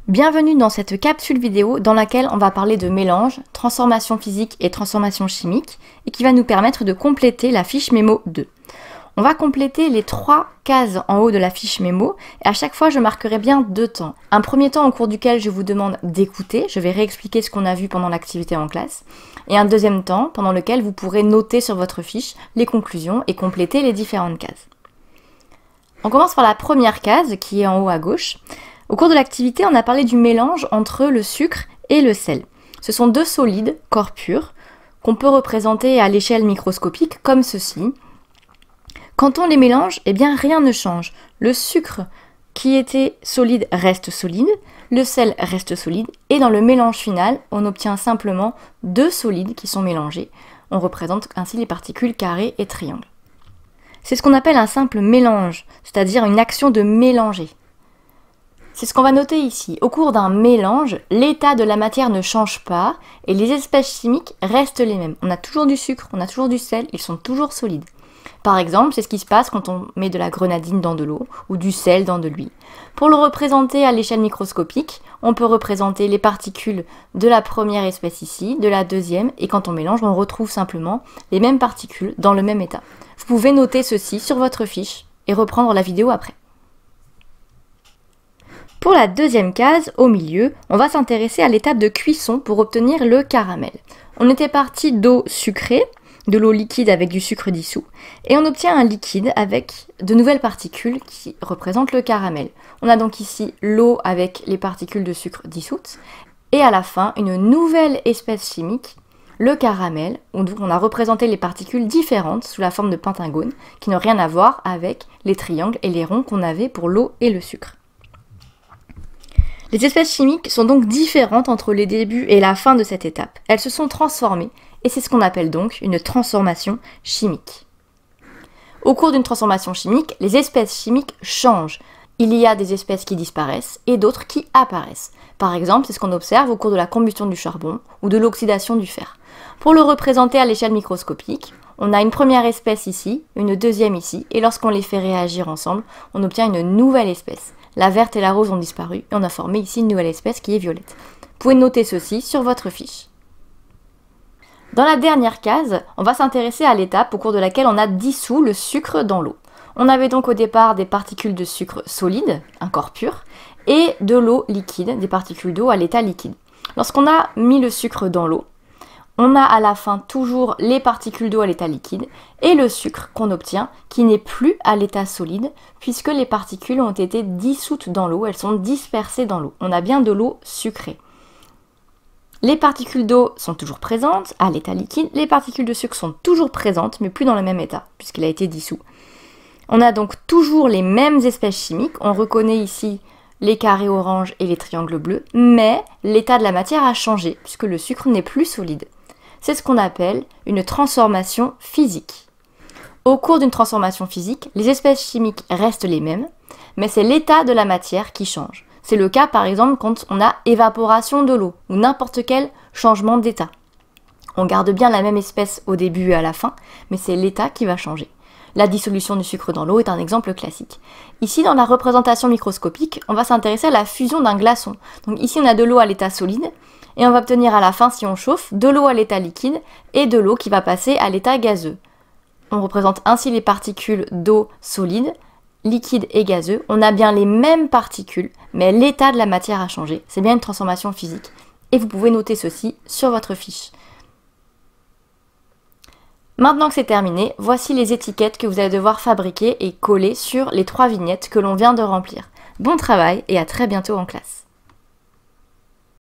Bienvenue dans cette capsule vidéo dans laquelle on va parler de mélange, transformation physique et transformation chimique et qui va nous permettre de compléter la fiche mémo 2. On va compléter les 3 cases en haut de la fiche mémo et à chaque fois je marquerai bien 2 temps. Un premier temps au cours duquel je vous demande d'écouter, je vais réexpliquer ce qu'on a vu pendant l'activité en classe, et un deuxième temps pendant lequel vous pourrez noter sur votre fiche les conclusions et compléter les différentes cases. On commence par la première case qui est en haut à gauche. Au cours de l'activité, on a parlé du mélange entre le sucre et le sel. Ce sont deux solides, corps purs, qu'on peut représenter à l'échelle microscopique comme ceci. Quand on les mélange, eh bien rien ne change. Le sucre qui était solide reste solide, le sel reste solide, et dans le mélange final, on obtient simplement deux solides qui sont mélangés. On représente ainsi les particules carrées et triangles. C'est ce qu'on appelle un simple mélange, c'est-à-dire une action de mélanger. C'est ce qu'on va noter ici. Au cours d'un mélange, l'état de la matière ne change pas et les espèces chimiques restent les mêmes. On a toujours du sucre, on a toujours du sel, ils sont toujours solides. Par exemple, c'est ce qui se passe quand on met de la grenadine dans de l'eau ou du sel dans de l'huile. Pour le représenter à l'échelle microscopique, on peut représenter les particules de la première espèce ici, de la deuxième, et quand on mélange, on retrouve simplement les mêmes particules dans le même état. Vous pouvez noter ceci sur votre fiche et reprendre la vidéo après. Pour la deuxième case, au milieu, on va s'intéresser à l'étape de cuisson pour obtenir le caramel. On était parti d'eau sucrée, de l'eau liquide avec du sucre dissous, et on obtient un liquide avec de nouvelles particules qui représentent le caramel. On a donc ici l'eau avec les particules de sucre dissoutes, et à la fin, une nouvelle espèce chimique, le caramel, où on a représenté les particules différentes sous la forme de pentagones, qui n'ont rien à voir avec les triangles et les ronds qu'on avait pour l'eau et le sucre. Les espèces chimiques sont donc différentes entre les débuts et la fin de cette étape. Elles se sont transformées et c'est ce qu'on appelle donc une transformation chimique. Au cours d'une transformation chimique, les espèces chimiques changent. Il y a des espèces qui disparaissent et d'autres qui apparaissent. Par exemple, c'est ce qu'on observe au cours de la combustion du charbon ou de l'oxydation du fer. Pour le représenter à l'échelle microscopique, on a une première espèce ici, une deuxième ici, et lorsqu'on les fait réagir ensemble, on obtient une nouvelle espèce. La verte et la rose ont disparu et on a formé ici une nouvelle espèce qui est violette. Vous pouvez noter ceci sur votre fiche. Dans la dernière case, on va s'intéresser à l'étape au cours de laquelle on a dissous le sucre dans l'eau. On avait donc au départ des particules de sucre solide, un corps pur, et de l'eau liquide, des particules d'eau à l'état liquide. Lorsqu'on a mis le sucre dans l'eau, on a à la fin toujours les particules d'eau à l'état liquide et le sucre qu'on obtient qui n'est plus à l'état solide puisque les particules ont été dissoutes dans l'eau, elles sont dispersées dans l'eau. On a bien de l'eau sucrée. Les particules d'eau sont toujours présentes à l'état liquide, les particules de sucre sont toujours présentes mais plus dans le même état puisqu'il a été dissous. On a donc toujours les mêmes espèces chimiques, on reconnaît ici les carrés orange et les triangles bleus, mais l'état de la matière a changé puisque le sucre n'est plus solide. C'est ce qu'on appelle une transformation physique. Au cours d'une transformation physique, les espèces chimiques restent les mêmes, mais c'est l'état de la matière qui change. C'est le cas par exemple quand on a évaporation de l'eau ou n'importe quel changement d'état. On garde bien la même espèce au début et à la fin, mais c'est l'état qui va changer. La dissolution du sucre dans l'eau est un exemple classique. Ici, dans la représentation microscopique, on va s'intéresser à la fusion d'un glaçon. Donc ici, on a de l'eau à l'état solide, et on va obtenir à la fin, si on chauffe, de l'eau à l'état liquide et de l'eau qui va passer à l'état gazeux. On représente ainsi les particules d'eau solide, liquide et gazeux. On a bien les mêmes particules, mais l'état de la matière a changé. C'est bien une transformation physique. Et vous pouvez noter ceci sur votre fiche. Maintenant que c'est terminé, voici les étiquettes que vous allez devoir fabriquer et coller sur les 3 vignettes que l'on vient de remplir. Bon travail et à très bientôt en classe.